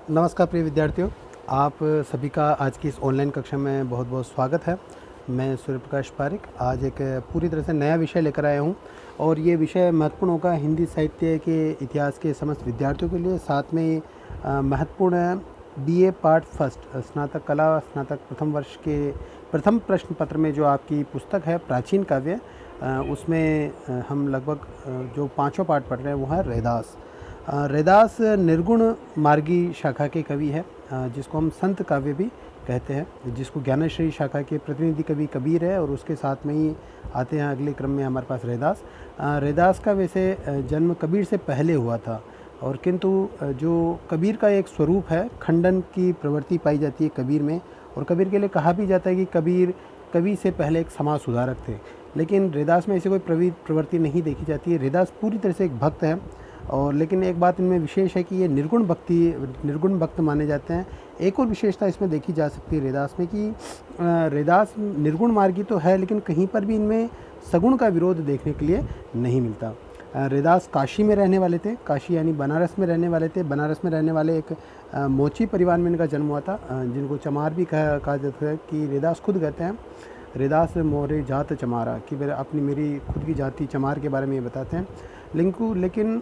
नमस्कार प्रिय विद्यार्थियों, आप सभी का आज की इस ऑनलाइन कक्षा में बहुत बहुत स्वागत है। मैं सूर्य प्रकाश पारिक आज एक पूरी तरह से नया विषय लेकर आया हूं और ये विषय महत्वपूर्ण होगा हिंदी साहित्य के इतिहास के समस्त विद्यार्थियों के लिए। साथ में महत्वपूर्ण है बीए पार्ट फर्स्ट स्नातक कला स्नातक प्रथम वर्ष के प्रथम प्रश्न पत्र में जो आपकी पुस्तक है प्राचीन काव्य, उसमें हम लगभग जो पाँचों पाठ पढ़ रहे हैं वो है रैदास। रैदास निर्गुण मार्गी शाखा के कवि है, जिसको हम संत काव्य भी कहते हैं, जिसको ज्ञानश्री शाखा के प्रतिनिधि कवि कबीर है और उसके साथ में ही आते हैं अगले क्रम में हमारे पास रैदास। रैदास का वैसे जन्म कबीर से पहले हुआ था और किंतु जो कबीर का एक स्वरूप है, खंडन की प्रवृत्ति पाई जाती है कबीर में और कबीर के लिए कहा भी जाता है कि कबीर कवि से पहले एक समाज सुधारक थे। लेकिन रैदास में ऐसी कोई प्रवृत्ति नहीं देखी जाती है। रैदास पूरी तरह से एक भक्त है और लेकिन एक बात इनमें विशेष है कि ये निर्गुण भक्त माने जाते हैं। एक और विशेषता इसमें देखी जा सकती है रैदास में कि रैदास निर्गुण मार्गी तो है लेकिन कहीं पर भी इनमें सगुण का विरोध देखने के लिए नहीं मिलता। रैदास काशी में रहने वाले थे, काशी यानी बनारस में रहने वाले थे। बनारस में रहने वाले एक मोची परिवार में इनका जन्म हुआ था, जिनको चमार भी कहा जाता है कि रैदास खुद कहते हैं रैदास मोरे जात चमारा, कि मेरी खुद की जाति चमार के बारे में ये बताते हैं। लेकिन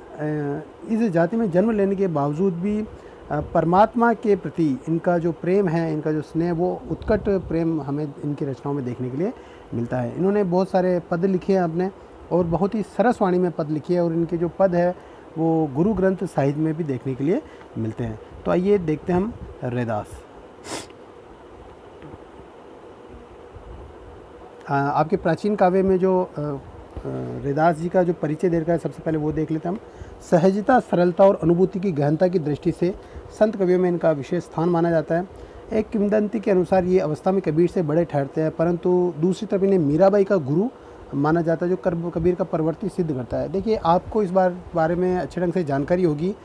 इस जाति में जन्म लेने के बावजूद भी परमात्मा के प्रति इनका जो प्रेम है, इनका जो स्नेह, वो उत्कट प्रेम हमें इनकी रचनाओं में देखने के लिए मिलता है। इन्होंने बहुत सारे पद लिखे हैं अपने और बहुत ही सरस वाणी में पद लिखे हैं और इनके जो पद है वो गुरु ग्रंथ साहिब में भी देखने के लिए मिलते हैं। तो आइए देखते हैं हम रैदास। आपके प्राचीन काव्य में जो रैदास जी का जो परिचय दे रखा है, सबसे पहले वो देख लेते हैं हम। सहजता, सरलता और अनुभूति की गहनता की दृष्टि से संत कवियों में इनका विशेष स्थान माना जाता है। एक किंवदंती के अनुसार ये अवस्था में कबीर से बड़े ठहरते हैं, परंतु दूसरी तरफ इन्हें मीराबाई का गुरु माना जाता है, जो कबीर का प्रवृत्ति सिद्ध करता है। देखिए, आपको इस बारे में अच्छे ढंग से जानकारी होगी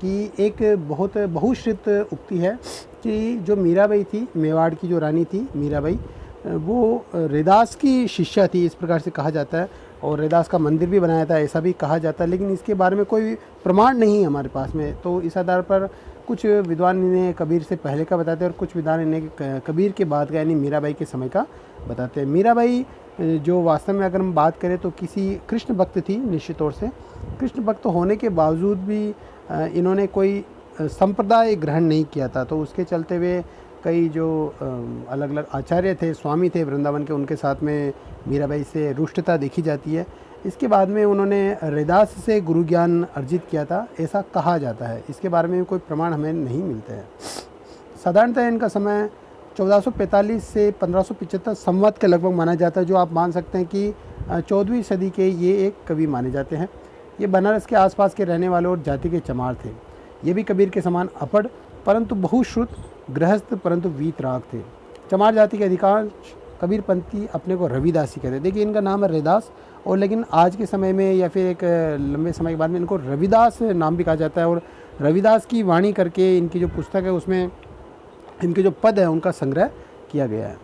कि एक बहुत बहुश्रुत उक्ति है कि जो मीराबाई थी, मेवाड़ की जो रानी थी मीराबाई, वो रैदास की शिष्या थी, इस प्रकार से कहा जाता है। और रैदास का मंदिर भी बनाया था, ऐसा भी कहा जाता है, लेकिन इसके बारे में कोई प्रमाण नहीं है हमारे पास में। तो इस आधार पर कुछ विद्वान इन्हें कबीर से पहले का बताते हैं और कुछ विद्वान इन्हें कबीर के बाद का यानी मीराबाई के समय का बताते हैं। मीराबाई जो वास्तव में अगर हम बात करें तो किसी कृष्ण भक्त थी, निश्चित तौर से कृष्ण भक्त होने के बावजूद भी इन्होंने कोई संप्रदाय ग्रहण नहीं किया था। तो उसके चलते हुए कई जो अलग अलग आचार्य थे, स्वामी थे वृंदावन के, उनके साथ में मीराबाई से रुष्टता देखी जाती है। इसके बाद में उन्होंने रैदास से गुरु ज्ञान अर्जित किया था, ऐसा कहा जाता है। इसके बारे में कोई प्रमाण हमें नहीं मिलते हैं। साधारणतः इनका समय 1445 से 1575 संवत के लगभग माना जाता है, जो आप मान सकते हैं कि 14वीं सदी के ये एक कवि माने जाते हैं। ये बनारस के आसपास के रहने वाले और जाति के चमार थे। ये भी कबीर के समान अपढ़ परंतु बहुश्रुत, गृहस्थ परंतु वीतराग थे। चमार जाति के अधिकांश कबीरपंथी अपने को रविदास ही कहते हैं। देखिए, इनका नाम है रैदास और लेकिन आज के समय में या फिर एक लंबे समय के बाद में इनको रविदास नाम भी कहा जाता है। और रविदास की वाणी करके इनकी जो पुस्तक है उसमें इनके जो पद है उनका संग्रह किया गया है।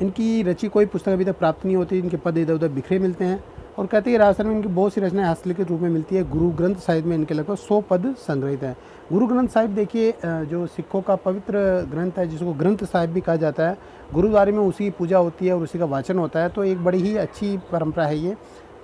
इनकी रची कोई पुस्तक अभी तक प्राप्त नहीं होती, इनके पद इधर उधर बिखरे मिलते हैं और कहते हैं राजस्थान में इनकी बहुत सी रचनाएं हस्तलिखित रूप में मिलती है। गुरु ग्रंथ साहिब में इनके लगभग 100 पद संग्रहित हैं। गुरु ग्रंथ साहिब देखिए, जो सिखों का पवित्र ग्रंथ है, जिसको ग्रंथ साहिब भी कहा जाता है। गुरुद्वारे में उसी की पूजा होती है और उसी का वाचन होता है। तो एक बड़ी ही अच्छी परंपरा है ये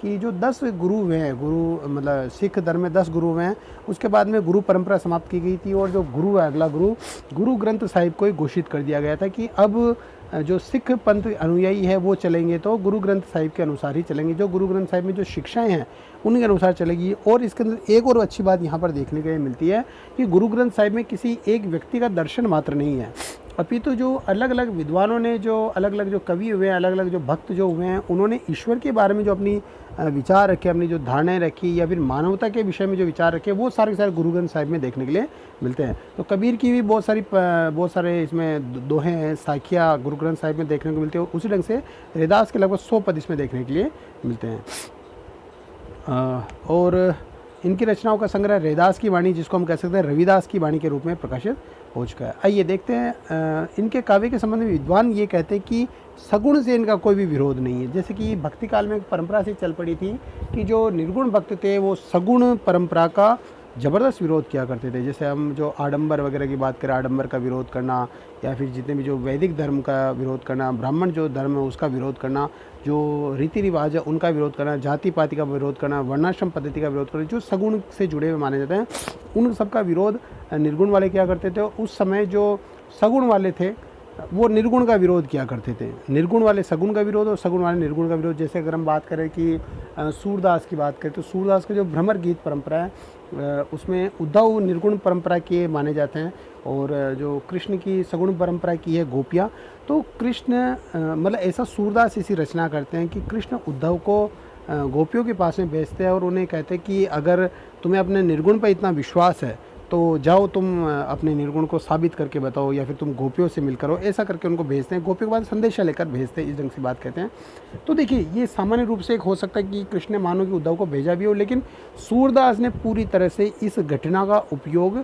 कि जो 10 गुरु हुए हैं, गुरु मतलब सिख धर्म में 10 गुरु हुए हैं, उसके बाद में गुरु परंपरा समाप्त की गई थी और जो गुरु है, अगला गुरु ग्रंथ साहिब को ही घोषित कर दिया गया था कि अब जो सिख पंथ अनुयायी है वो चलेंगे तो गुरु ग्रंथ साहिब के अनुसार ही चलेंगे, जो गुरु ग्रंथ साहिब में जो शिक्षाएं हैं उनके अनुसार चलेगी। और इसके अंदर एक और अच्छी बात यहाँ पर देखने के लिए मिलती है कि गुरु ग्रंथ साहिब में किसी एक व्यक्ति का दर्शन मात्र नहीं है, अपितु जो अलग अलग विद्वानों ने, जो अलग अलग जो कवि हुए हैं, अलग अलग जो भक्त जो हुए हैं, उन्होंने ईश्वर के बारे में जो अपनी विचार रखे, अपनी जो धारणाएं रखी या फिर मानवता के विषय में जो विचार रखे, वो सारे के सारे गुरु ग्रंथ साहिब में देखने के लिए मिलते हैं। तो कबीर की भी बहुत सारे इसमें दोहे हैं, साखिया गुरु ग्रंथ साहिब में देखने को मिलते हैं। उसी ढंग से रैदास के लगभग 100 पद इसमें देखने के लिए मिलते हैं। और इनकी रचनाओं का संग्रह रैदास की वाणी, जिसको हम कह सकते हैं रविदास की वाणी के रूप में प्रकाशित हो चुका है। आइए देखते हैं इनके काव्य के संबंध में विद्वान ये कहते हैं कि सगुण से इनका कोई भी विरोध नहीं है। जैसे कि भक्ति काल में एक परंपरा से चल पड़ी थी कि जो निर्गुण भक्त थे वो सगुण परंपरा का ज़बरदस्त विरोध किया करते थे। जैसे हम जो आडंबर वगैरह की बात करें, आडंबर का विरोध करना, या फिर जितने भी जो वैदिक धर्म का विरोध करना, ब्राह्मण जो धर्म है उसका विरोध करना, जो रीति रिवाज है उनका विरोध करना, जाति पाति का विरोध करना, वर्णाश्रम पद्धति का विरोध करना, जो सगुण से जुड़े हुए माने जाते हैं उन सब का विरोध निर्गुण वाले किया करते थे। उस समय जो सगुण वाले थे वो निर्गुण का विरोध किया करते थे। निर्गुण वाले सगुण का विरोध और सगुण वाले निर्गुण का विरोध। जैसे अगर हम बात करें कि सूरदास की बात करें तो सूरदास का जो भ्रमर गीत परंपरा है उसमें उद्धव निर्गुण परंपरा के माने जाते हैं, और जो कृष्ण की सगुण परंपरा की है गोपियाँ। तो कृष्ण मतलब ऐसा सूरदास इसी रचना करते हैं कि कृष्ण उद्धव को गोपियों के पास में भेजते हैं और उन्हें कहते हैं कि अगर तुम्हें अपने निर्गुण पर इतना विश्वास है तो जाओ तुम अपने निर्गुण को साबित करके बताओ, या फिर तुम गोपियों से मिलकर हो, ऐसा करके उनको भेजते हैं। गोपियों के बाद संदेशा लेकर भेजते हैं, इस ढंग से बात कहते हैं। तो देखिए ये सामान्य रूप से एक हो सकता है कि कृष्ण ने मानो कि उद्धव को भेजा भी हो, लेकिन सूरदास ने पूरी तरह से इस घटना का उपयोग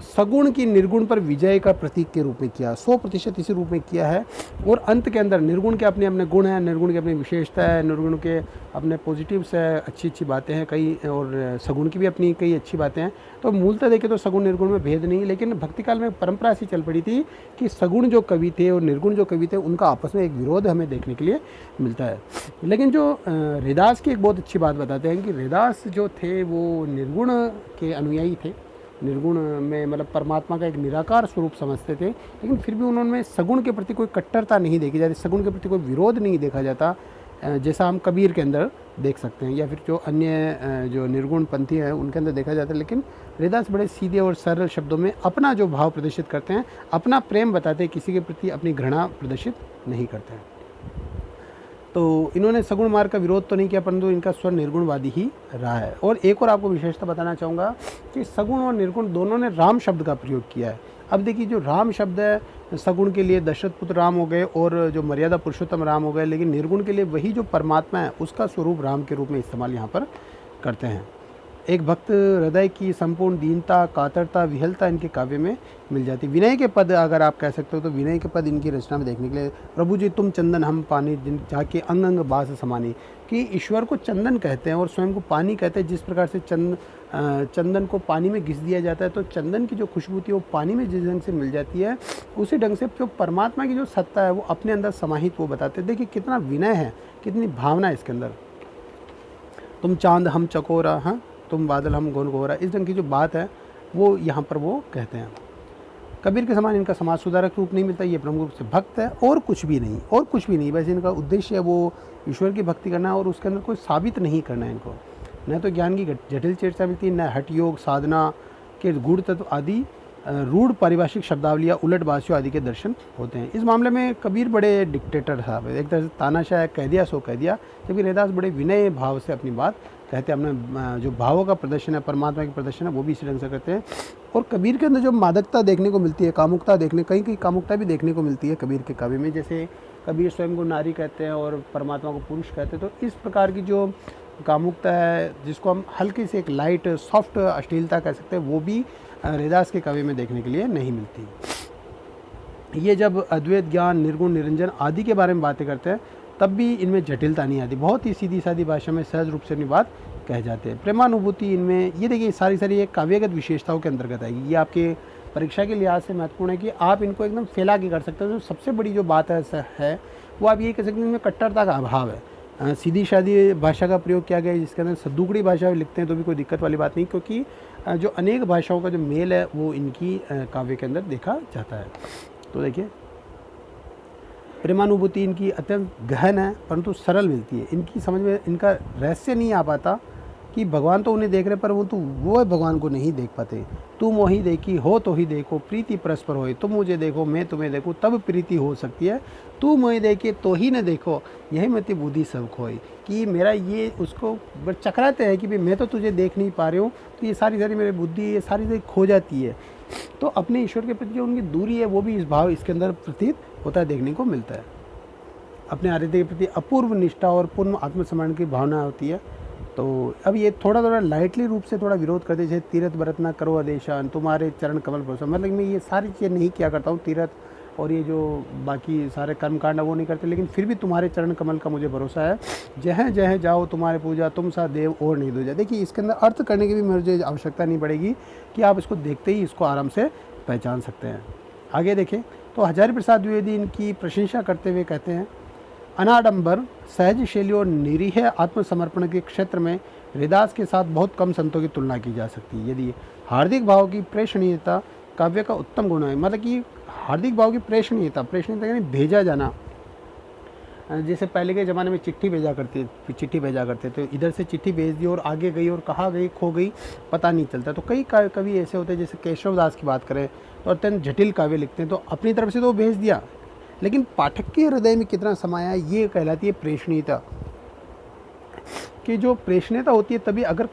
सगुण की निर्गुण पर विजय का प्रतीक के रूप में किया, 100% इसी रूप में किया है। और अंत के अंदर निर्गुण के अपने अपने गुण हैं, निर्गुण की अपनी विशेषता है, निर्गुण के अपने पॉजिटिव्स है, अच्छी अच्छी बातें हैं कई, और सगुण की भी अपनी कई अच्छी बातें हैं। तो मूलतः देखें तो सगुण निर्गुण में भेद नहीं, लेकिन भक्ति काल में परंपरा ऐसी चल पड़ी थी कि सगुण जो कवि थे और निर्गुण जो कवि थे उनका आपस में एक विरोध हमें देखने के लिए मिलता है। लेकिन जो रैदास की एक बहुत अच्छी बात बताते हैं कि रैदास जो थे वो निर्गुण के अनुयायी थे, निर्गुण में मतलब परमात्मा का एक निराकार स्वरूप समझते थे, लेकिन फिर भी उन्होंने सगुण के प्रति कोई कट्टरता नहीं देखी जाती, सगुण के प्रति कोई विरोध नहीं देखा जाता, जैसा हम कबीर के अंदर देख सकते हैं या फिर जो अन्य जो निर्गुण पंथी हैं उनके अंदर देखा जाता है। लेकिन रैदास बड़े सीधे और सरल शब्दों में अपना जो भाव प्रदर्शित करते हैं, अपना प्रेम बताते हैं, किसी के प्रति अपनी घृणा प्रदर्शित नहीं करते हैं। तो इन्होंने सगुण मार्ग का विरोध तो नहीं किया, परंतु इनका स्वर निर्गुणवादी ही रहा है। और एक और आपको विशेषता बताना चाहूँगा कि सगुण और निर्गुण दोनों ने राम शब्द का प्रयोग किया है। अब देखिए जो राम शब्द है सगुण के लिए दशरथ पुत्र राम हो गए और जो मर्यादा पुरुषोत्तम राम हो गए, लेकिन निर्गुण के लिए वही जो परमात्मा है उसका स्वरूप राम के रूप में इस्तेमाल यहाँ पर करते हैं। एक भक्त हृदय की संपूर्ण दीनता, कातरता, विहलता इनके काव्य में मिल जाती। विनय के पद अगर आप कह सकते हो तो विनय के पद इनकी रचना में देखने के लिए, प्रभु जी तुम चंदन हम पानी, जिन जाके अंग अंग बास समानी, कि ईश्वर को चंदन कहते हैं और स्वयं को पानी कहते हैं। जिस प्रकार से चंदन को पानी में घिस दिया जाता है तो चंदन की जो खुशबू थी वो पानी में जिस ढंग से मिल जाती है, उसी ढंग से जो परमात्मा की जो सत्ता है वो अपने अंदर समाहित वो बताते हैं। देखिए कितना विनय है, कितनी भावना है इसके अंदर। तुम चांद हम चकोरा, हाँ तुम बादल हम घनघोरा, इस ढंग की जो बात है वो यहाँ पर वो कहते हैं। कबीर के समान इनका समाज सुधारक रूप नहीं मिलता, ये प्रमुख रूप से भक्त है और कुछ भी नहीं, और कुछ भी नहीं। वैसे इनका उद्देश्य है वो ईश्वर की भक्ति करना है और उसके अंदर कोई साबित नहीं करना है इनको। न तो ज्ञान की जटिल चर्चा मिलती है, न हठ योग साधना के गूढ़ तत्व आदि रूढ़ पारिभाषिक शब्दावलियाँ, उलट बासियों आदि के दर्शन होते हैं। इस मामले में कबीर बड़े डिक्टेटर था, एक तरह से तानाशाह, कह दिया सो कह दिया, जबकि रैदास बड़े विनय भाव से अपनी बात कहते हैं। अपने जो भावों का प्रदर्शन है, परमात्मा की प्रदर्शन है, वो भी इसी ढंग से करते हैं। और कबीर के अंदर जो मादकता देखने को मिलती है, कामुकता देखने, कहीं कहीं कामुकता भी देखने को मिलती है कबीर के काव्य में। जैसे कबीर स्वयं को नारी कहते हैं और परमात्मा को पुरुष कहते हैं, तो इस प्रकार की जो कामुकता है, जिसको हम हल्की से एक लाइट सॉफ्ट अश्लीलता कह सकते हैं, वो भी रैदास के काव्य में देखने के लिए नहीं मिलती। ये जब अद्वैत ज्ञान, निर्गुण, निरंजन आदि के बारे में बातें करते हैं तब भी इनमें जटिलता नहीं आती, बहुत ही सीधी सादी भाषा में सहज रूप से अपनी बात कह जाते हैं। प्रेमानुभूति इनमें, ये देखिए सारी एक काव्यगत विशेषताओं के अंतर्गत आएगी। ये आपके परीक्षा के लिहाज से महत्वपूर्ण है कि आप इनको एकदम फैला के कर सकते हो। तो सबसे बड़ी जो बात है वो आप ये कह सकते हैं इनमें कट्टरता का अभाव है। सीधी सादी भाषा का प्रयोग किया गया है, जिसके अंदर सद्दुगड़ी भाषा लिखते हैं तो भी कोई दिक्कत वाली बात नहीं, क्योंकि जो अनेक भाषाओं का जो मेल है वो इनकी काव्य के अंदर देखा जाता है। तो देखिए प्रेमानुभूति इनकी अत्यंत गहन है परंतु सरल मिलती है। इनकी समझ में इनका रहस्य नहीं आ पाता कि भगवान तो उन्हें देख रहे पर वो भगवान को नहीं देख पाते। तुम वही देखी हो तो ही देखो, प्रीति परस्पर होए, तुम मुझे देखो मैं तुम्हें देखूँ तब प्रीति हो सकती है, तू मुझे देखे तो ही न देखो, यही मति बुद्धि सब खोई। कि मेरा ये उसको चकराते हैं कि भाई मैं तो तुझे देख नहीं पा रही हूँ, तो ये सारी मेरी बुद्धि ये सारी खो जाती है। तो अपने ईश्वर के प्रति जो उनकी दूरी है वो भी इस भाव इसके अंदर प्रतीत होता है, देखने को मिलता है। अपने आराध्य के प्रति अपूर्व निष्ठा और पूर्ण आत्मसमरण की भावना होती है। तो अब ये थोड़ा लाइटली रूप से थोड़ा विरोध करते, जैसे तीर्थ व्रत न करो आदेशान, तुम्हारे चरण कमल पर, मतलब मैं ये सारी चीज़ें नहीं किया करता हूँ, तीर्थ और ये जो बाकी सारे कर्मकांड है वो नहीं करते, लेकिन फिर भी तुम्हारे चरण कमल का मुझे भरोसा है। जहाँ जहाँ जाओ तुम्हारे पूजा, तुम सा देव और नहीं दूजा। देखिए इसके अंदर अर्थ करने की भी मुझे आवश्यकता नहीं पड़ेगी कि आप इसको देखते ही इसको आराम से पहचान सकते हैं। आगे देखें तो हजारी प्रसाद द्विवेदी इनकी प्रशंसा करते हुए कहते हैं, अनाडंबर सहज शैली और निरीह आत्मसमर्पण के क्षेत्र में हरिदास के साथ बहुत कम संतों की तुलना की जा सकती है। यदि हार्दिक भाव की प्रेषणीयता काव्य का उत्तम गुण है, मतलब कि हार्दिक भाव की प्रेषणीयता यानी भेजा जाना, जैसे पहले के ज़माने में चिट्ठी भेजा करते तो इधर से चिट्ठी भेज दी और आगे गई और कहाँ गई खो गई पता नहीं चलता। तो कई कवि ऐसे होते हैं, जैसे केशव दास की बात करें तो अत्यंत जटिल काव्य लिखते हैं, तो अपनी तरफ से तो भेज दिया, लेकिन पाठक के हृदय में कितना समाया, ये कहलाती है प्रेषणीयता। कि जो प्रेषणीयता होती है तभी अगर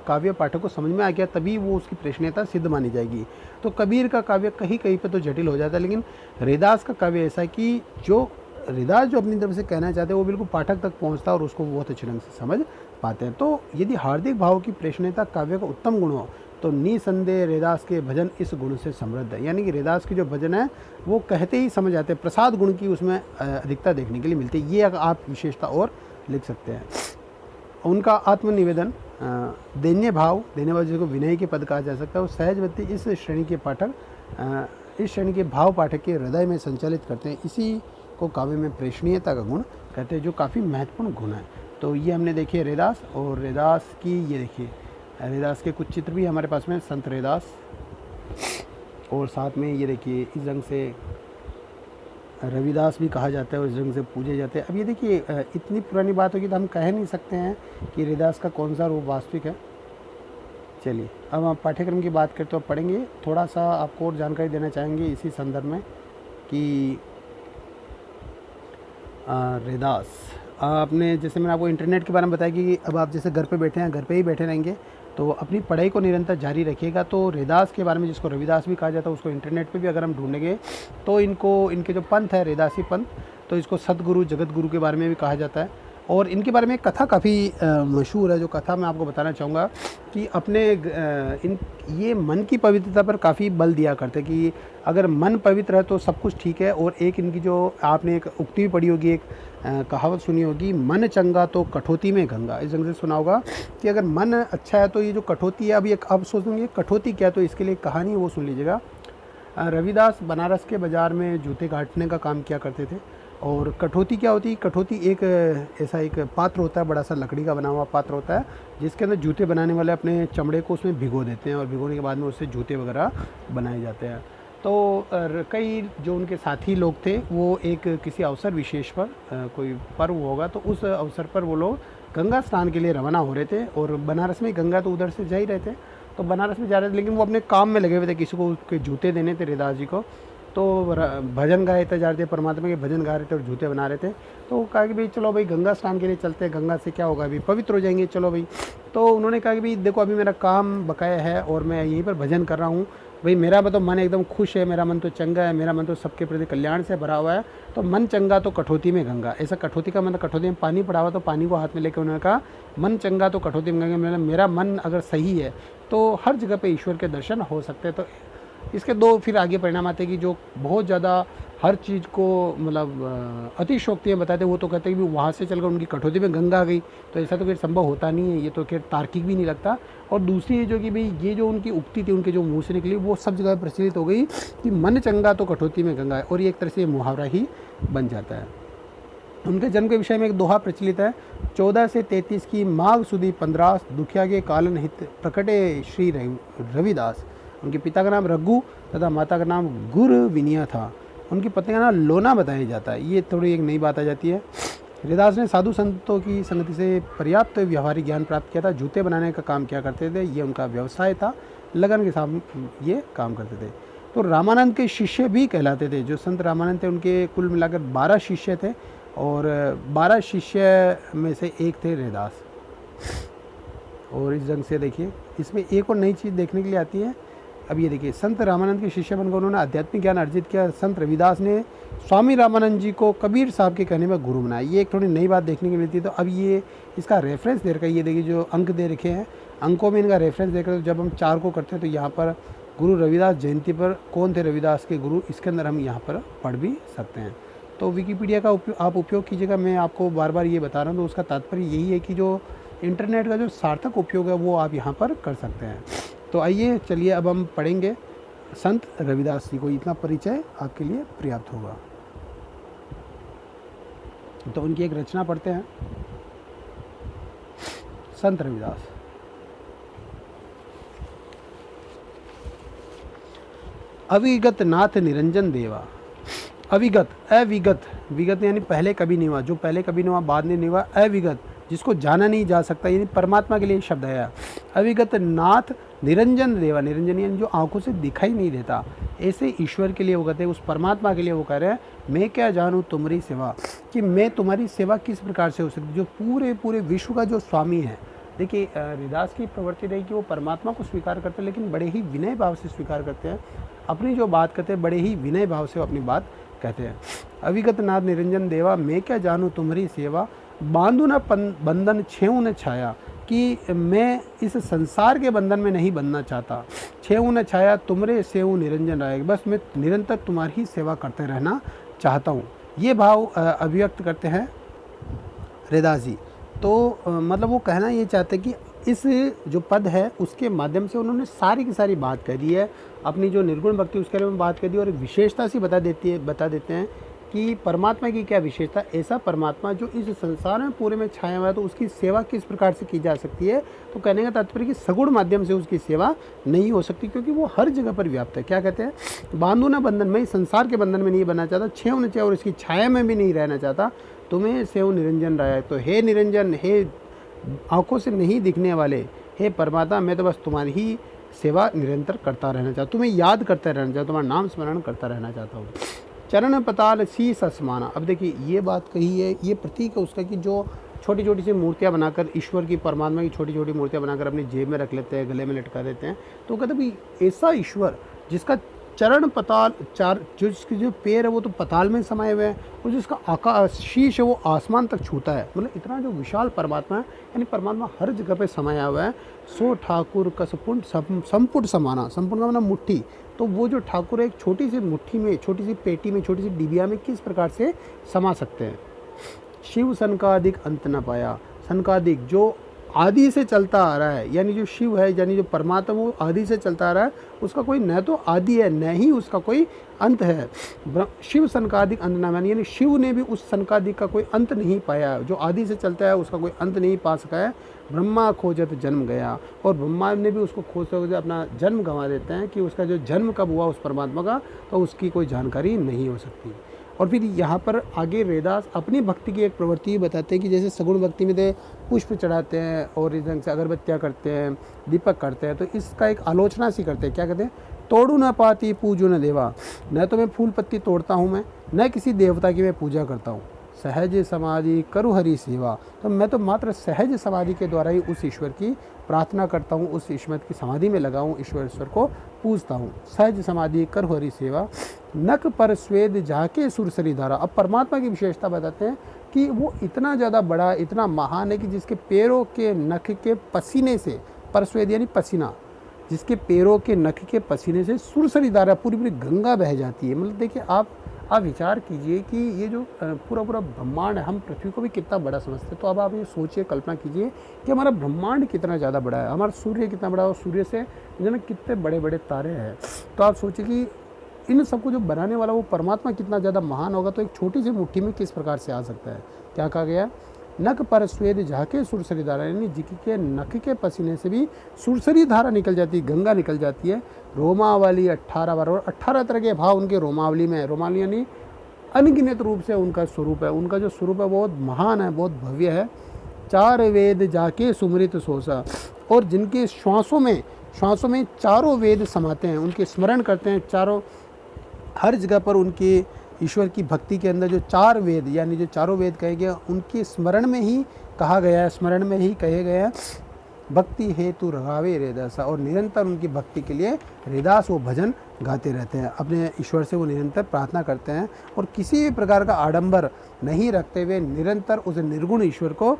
काव्य पाठक को समझ में आ गया तभी वो उसकी प्रेषणीयता सिद्ध मानी जाएगी। तो कबीर का काव्य कहीं कहीं पे तो जटिल हो जाता है, लेकिन हरिदास का काव्य ऐसा है कि जो हरिदास जो अपनी तरफ से कहना चाहते हैं वो बिल्कुल पाठक तक पहुंचता है और उसको बहुत अच्छे ढंग से समझ पाते हैं। तो यदि हार्दिक भाव की प्रेषणीयता काव्य का उत्तम गुण हो तो निसंदेह हरिदास के भजन इस गुण से समृद्ध है। यानी कि हरिदास के जो भजन है वो कहते ही समझ आते हैं, प्रसाद गुण की उसमें अधिकता देखने के लिए मिलती है। ये आप विशेषता और लिख सकते हैं। उनका आत्मनिवेदन दैन्य भाव जिसको विनय के पद कहा जा सकता है, वो सहजवती इस श्रेणी के भाव पाठक के हृदय में संचालित करते हैं। इसी को काव्य में प्रेषणीयता का गुण कहते हैं, जो काफ़ी महत्वपूर्ण गुण है। तो ये हमने देखे हरिदास, और हरिदास की ये देखिए हरिदास के कुछ चित्र भी हमारे पास में, संत हरिदास, और साथ में ये देखिए इस रंग से रविदास भी कहा जाता है और इस रंग से पूजे जाते हैं। अब ये देखिए इतनी पुरानी बात होगी तो हम कह नहीं सकते हैं कि हरिदास का कौन सा रूप वास्तविक है। चलिए अब हम पाठ्यक्रम की बात करते हुए पढ़ेंगे। थोड़ा सा आपको और जानकारी देना चाहेंगे इसी संदर्भ में कि हरिदास आपने, जैसे मैंने आपको इंटरनेट के बारे में बताया कि अब आप जैसे घर पे बैठे हैं, घर पे ही बैठे रहेंगे तो अपनी पढ़ाई को निरंतर जारी रखिएगा। तो हरिदास के बारे में, जिसको रविदास भी कहा जाता है, उसको इंटरनेट पे भी अगर हम ढूंढेंगे तो इनके जो पंथ है हरिदासी पंथ, तो इसको सतगुरु जगत गुरु के बारे में भी कहा जाता है। और इनके बारे में एक कथा काफ़ी मशहूर है, जो कथा मैं आपको बताना चाहूँगा कि ये मन की पवित्रता पर काफ़ी बल दिया करते कि अगर मन पवित्र है तो सब कुछ ठीक है। और एक इनकी जो आपने एक उक्ति भी पढ़ी होगी, एक कहावत सुनी होगी, मन चंगा तो कठौती में गंगा। इस ढंग से सुना होगा कि अगर मन अच्छा है तो ये जो कठौती है, अभी अब सोचेंगे कठौती क्या है, तो इसके लिए कहानी है वो सुन लीजिएगा। रविदास बनारस के बाज़ार में जूते काटने का काम किया करते थे। और कठौती क्या होती है? कठौती एक ऐसा एक पात्र होता है, बड़ा सा लकड़ी का बना हुआ पात्र होता है, जिसके अंदर जूते बनाने वाले अपने चमड़े को उसमें भिगो देते हैं और भिगोने के बाद में उससे जूते वगैरह बनाए जाते हैं। तो कई जो उनके साथी लोग थे वो एक किसी अवसर विशेष पर कोई पर्व होगा तो उस अवसर पर वो लोग गंगा स्नान के लिए रवाना हो रहे थे। और बनारस में गंगा तो उधर से जा ही रहे थे, तो बनारस में जा रहे थे, लेकिन वो अपने काम में लगे हुए थे, किसी को उसके जूते देने थे हरिदास जी को। तो भजन गाए थे, जा रहे थे, परमात्मा के भजन गा रहे थे और जूते बना रहे थे। तो कहा कि भाई चलो भाई गंगा स्नान के लिए चलते हैं, गंगा से क्या होगा, अभी पवित्र हो जाएंगे, चलो भाई। तो उन्होंने कहा कि भाई देखो अभी मेरा काम बकाया है और मैं यहीं पर भजन कर रहा हूँ, भाई मेरा तो मन एकदम खुश है, मेरा मन तो चंगा है, मेरा मन तो सबके प्रति कल्याण से भरा हुआ है। तो मन चंगा तो कठौती में गंगा, ऐसा कठौती का मतलब कठौती में पानी पड़ा हुआ, तो पानी को हाथ में लेकर उन्होंने कहा मन चंगा तो कठौती में गंगा, मेरा मन अगर सही है तो हर जगह पे ईश्वर के दर्शन हो सकते हैं। तो इसके दो फिर आगे परिणाम आते हैं कि जो बहुत ज़्यादा हर चीज़ को मतलब अतिशोक्तियाँ बताते हैं, वो तो कहते हैं कि वहाँ से चलकर उनकी कठौती में गंगा आ गई, तो ऐसा तो फिर संभव होता नहीं है, ये तो खैर तार्किक भी नहीं लगता। और दूसरी जो कि भाई ये जो उनकी उक्ति थी उनके जो मुँह से निकली वो सब जगह प्रचलित हो गई कि मन चंगा तो कठौती में गंगा है, और ये एक तरह से मुहावरा ही बन जाता है। उनके जन्म के विषय में एक दोहा प्रचलित है, 14 से 33 की माघ सुदी 15 दुखिया के कालन हित प्रकटे श्री रविदास। उनके पिता का नाम रघु तथा माता का नाम गुर विनिया था। उनकी पत्नी का नाम लोना बताया जाता है। ये थोड़ी एक नई बात आ जाती है। हरिदास ने साधु संतों की संगति से पर्याप्त व्यवहारिक ज्ञान प्राप्त किया था। जूते बनाने का काम किया करते थे, ये उनका व्यवसाय था, लगन के साथ ये काम करते थे। तो रामानंद के शिष्य भी कहलाते थे। जो संत रामानंद थे उनके कुल मिलाकर 12 शिष्य थे, और 12 शिष्य में से एक थे हरिदास। और इस ढंग से देखिए इसमें एक और नई चीज़ देखने के लिए आती है। अब ये देखिए संत रामानंद के शिष्य बनकर उन्होंने आध्यात्मिक ज्ञान अर्जित किया। संत रविदास ने स्वामी रामानंद जी को कबीर साहब के कहने में गुरु बनाया। ये एक थोड़ी नई बात देखने को मिलती है। तो अब ये इसका रेफरेंस दे रखा है, ये देखिए जो अंक दे रखे हैं, अंकों में इनका रेफरेंस देकर जब हम 4 को करते हैं तो यहाँ पर गुरु रविदास जयंती पर कौन थे रविदास के गुरु, इसके अंदर हम यहाँ पर पढ़ भी सकते हैं। तो विकिपीडिया का आप उपयोग कीजिएगा। मैं आपको बार बार ये बता रहा हूँ, तो उसका तात्पर्य यही है कि जो इंटरनेट का जो सार्थक उपयोग है वो आप यहाँ पर कर सकते हैं। तो आइए चलिए अब हम पढ़ेंगे संत रविदास जी को। इतना परिचय आपके लिए पर्याप्त होगा। तो उनकी एक रचना पढ़ते हैं, संत रविदास। अविगत नाथ निरंजन देवा। अविगत, अविगत, विगत यानी पहले कभी नहीं हुआ, जो पहले कभी नहीं हुआ, बाद में नहीं हुआ। अविगत जिसको जाना नहीं जा सकता, यानी परमात्मा के लिए शब्द है। अविगत नाथ निरंजन देवा, निरंजन यानी जो आंखों से दिखाई नहीं देता, ऐसे ईश्वर के लिए वो कहते हैं, उस परमात्मा के लिए वो कह रहे हैं, मैं क्या जानूँ तुम्हारी सेवा, कि मैं तुम्हारी सेवा किस प्रकार से हो सकती, जो पूरे पूरे विश्व का जो स्वामी है। देखिए रविदास की प्रवृत्ति रही कि वो परमात्मा को स्वीकार करते हैं, लेकिन बड़े ही विनय भाव से स्वीकार करते हैं। अपनी जो बात कहते हैं बड़े ही विनय भाव से अपनी बात कहते हैं। अविगत नाथ निरंजन देवा, मैं क्या जानूँ तुम्हारी सेवा, बांधू न बंधन छेऊ न छाया, कि मैं इस संसार के बंधन में नहीं बनना चाहता। छेऊ न छाया तुमरे सेऊ निरंजन रहेगा, बस मैं निरंतर तुम्हारी ही सेवा करते रहना चाहता हूँ। ये भाव अभिव्यक्त करते हैं रविदास जी। तो मतलब वो कहना ये चाहते कि इस जो पद है उसके माध्यम से उन्होंने सारी की सारी बात कह दी है, अपनी जो निर्गुण भक्ति उसके बारे में बात कर दी, और विशेषता से बता देते हैं कि परमात्मा की क्या विशेषता, ऐसा परमात्मा जो इस संसार में पूरे में छाया हुआ है, तो उसकी सेवा किस प्रकार से की जा सकती है। तो कहने का तात्पर्य कि सगुण माध्यम से उसकी सेवा नहीं हो सकती, क्योंकि वो हर जगह पर व्याप्त है। क्या कहते हैं, बांधू ना बंधन, मैं संसार के बंधन में नहीं बनना चाहता, छेव न छेव और इसकी छाया में भी नहीं रहना चाहता, तुम्हें सेव निरंजन रहा है। तो हे निरंजन, हे आंखों से नहीं दिखने वाले, हे परमात्मा, मैं तो बस तुम्हारी ही सेवा निरंतर करता रहना चाहता हूँ, तुम्हें याद करता रहना चाहता हूँ, तुम्हारा नाम स्मरण करता रहना चाहता हूँ। चरण पताल शीस असमाना। अब देखिए ये बात कही है, ये प्रतीक है उसका कि जो छोटी छोटी सी मूर्तियाँ बनाकर, ईश्वर की परमात्मा की छोटी छोटी मूर्तियाँ बनाकर अपनी जेब में रख लेते हैं, गले में लटका देते हैं। तो कहते भाई ऐसा ईश्वर जिसका चरण पताल, जिसके जो पैर है वो तो पताल में समाये हुए हैं, और जिसका आकाश शीश है वो आसमान तक छूता है, मतलब इतना जो विशाल परमात्मा है, यानी परमात्मा हर जगह पे समाया हुआ है। सो ठाकुर कसपुट संपुट समाना, संपुट का मतलब मुट्ठी, तो वो जो ठाकुर है एक छोटी सी मुट्ठी में, छोटी सी पेटी में, छोटी सी डिबिया में किस प्रकार से समा सकते हैं। शिव सनकादिक अंत न पाया, सनकादिक जो आदि से चलता आ रहा है, यानी जो शिव है, यानी जो परमात्मा वो आदि से चलता आ रहा है, उसका कोई न तो आदि है न ही उसका कोई अंत है। शिव सनकादिक अंत न पाया, यानी शिव ने भी उस सनकादिक का कोई अंत नहीं पाया, जो आदि से चलता है उसका कोई अंत नहीं पा सका है। ब्रह्मा खोजत जन्म गया, और ब्रह्मा ने भी उसको खोजते खोजते अपना जन्म गंवा देते हैं, कि उसका जो जन्म कब हुआ उस परमात्मा का, तो उसकी कोई जानकारी नहीं हो सकती। और फिर यहाँ पर आगे रविदास अपनी भक्ति की एक प्रवृत्ति बताते हैं कि जैसे सगुण भक्ति में पुष्प चढ़ाते हैं और इस ढंग से अगरबत्तियाँ करते हैं, दीपक करते हैं, तो इसका एक आलोचना सी करते हैं। क्या कहते हैं, तोड़ू न पाती पूजू न देवा, न तो मैं फूल पत्ती तोड़ता हूँ मैं, न किसी देवता की मैं पूजा करता हूँ। सहज समाधि करु हरि सेवा, तो मैं तो मात्र सहज समाधि के द्वारा ही उस ईश्वर की प्रार्थना करता हूँ, उस ईश्वर की समाधि में लगा हूँ, ईश्वर को पूजता हूँ। सहज समाधि कर हरि सेवा, नक पर स्वेद जाके सुरसरी धारा। अब परमात्मा की विशेषता बताते हैं कि वो इतना ज़्यादा बड़ा, इतना महान है कि जिसके पैरों के नख के पसीने से, परस्वेद यानी पसीना, जिसके पैरों के नख के पसीने से सुरसरी धारा पूरी पूरी गंगा बह जाती है। मतलब देखिए आप विचार कीजिए कि ये जो पूरा पूरा ब्रह्मांड है, हम पृथ्वी को भी कितना बड़ा समझते हैं, तो अब आप ये सोचिए, कल्पना कीजिए कि हमारा ब्रह्मांड कितना ज़्यादा बड़ा है, हमारा सूर्य कितना बड़ा है, और सूर्य से जो कितने बड़े बड़े तारे हैं। तो आप सोचिए कि इन सबको जो बनाने वाला वो परमात्मा कितना ज़्यादा महान होगा, तो एक छोटी सी मुट्ठी में किस प्रकार से आ सकता है। क्या कहा गया, नक पर स्वेद झाके सुरसरी धारा, यानी जिकी के नख के पसीने से भी सुरसरी धारा निकल जाती है, गंगा निकल जाती है। रोमावली 18 बार, और 18 तरह के भाव उनके रोमावली में है। रोमावली यानी अनगिनत रूप से उनका स्वरूप है, उनका जो स्वरूप है बहुत महान है, बहुत भव्य है। 4 वेद जाके सुमृत सोसा, और जिनके श्वासों में चारों वेद समाते हैं, उनके स्मरण करते हैं, चारों हर जगह पर उनके ईश्वर की भक्ति के अंदर जो 4 वेद, यानी जो चारों वेद कहे गए, उनके स्मरण में ही कहा गया है, स्मरण में ही कहे गए हैं। भक्ति हेतु रघावे रे दशा, और निरंतर उनकी भक्ति के लिए हृदास वो भजन गाते रहते हैं, अपने ईश्वर से वो निरंतर प्रार्थना करते हैं और किसी भी प्रकार का आडंबर नहीं रखते हुए निरंतर उस निर्गुण ईश्वर को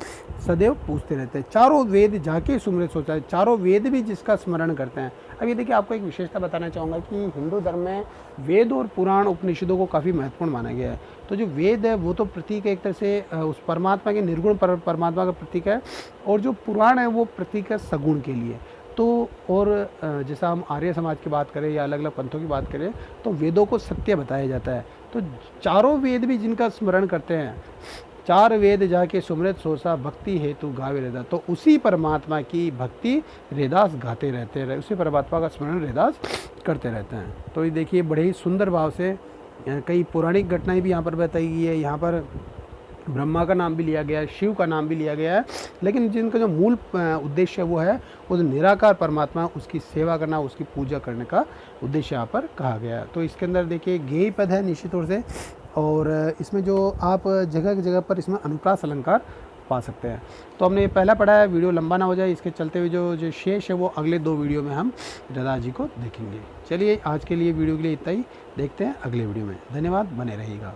सदैव पूजते रहते हैं। चारों वेद जाके सुमृत सोचा है, चारों वेद भी जिसका स्मरण करते हैं। अब ये देखिए, आपको एक विशेषता बताना चाहूँगा कि हिंदू धर्म में वेद और पुराण उपनिषदों को काफ़ी महत्वपूर्ण माना गया है। तो जो वेद है वो तो प्रतीक है एक तरह से उस परमात्मा के निर्गुण परमात्मा का प्रतीक है, और जो पुराण है वो प्रतीक है सगुण के लिए। तो और जैसा हम आर्य समाज की बात करें या अलग अलग पंथों की बात करें तो वेदों को सत्य बताया जाता है। तो चारों वेद भी जिनका स्मरण करते हैं, चार वेद जाके सुमृत सोसा भक्ति हेतु गावे रैदास, तो उसी परमात्मा की भक्ति रैदास गाते रहते हैं, उसी परमात्मा का स्मरण रैदास करते रहते हैं। तो ये देखिए, बड़े ही सुंदर भाव से कई पौराणिक घटनाएं भी यहाँ पर बताई गई है। यहाँ पर ब्रह्मा का नाम भी लिया गया है, शिव का नाम भी लिया गया है, लेकिन जिनका जो मूल उद्देश्य है वो है वो निराकार परमात्मा, उसकी सेवा करना, उसकी पूजा करने का उद्देश्य यहाँ पर कहा गया है। तो इसके अंदर देखिए गेय पद है निश्चित तौर से, और इसमें जो आप जगह जगह पर इसमें अनुप्रास अलंकार पा सकते हैं। तो हमने ये पहला पढ़ा है, वीडियो लंबा ना हो जाए, इसके चलते हुए जो शेष है वो अगले 2 वीडियो में हम रैदास जी को देखेंगे। चलिए आज के लिए वीडियो के लिए इतना ही, देखते हैं अगले वीडियो में। धन्यवाद, बने रहिएगा।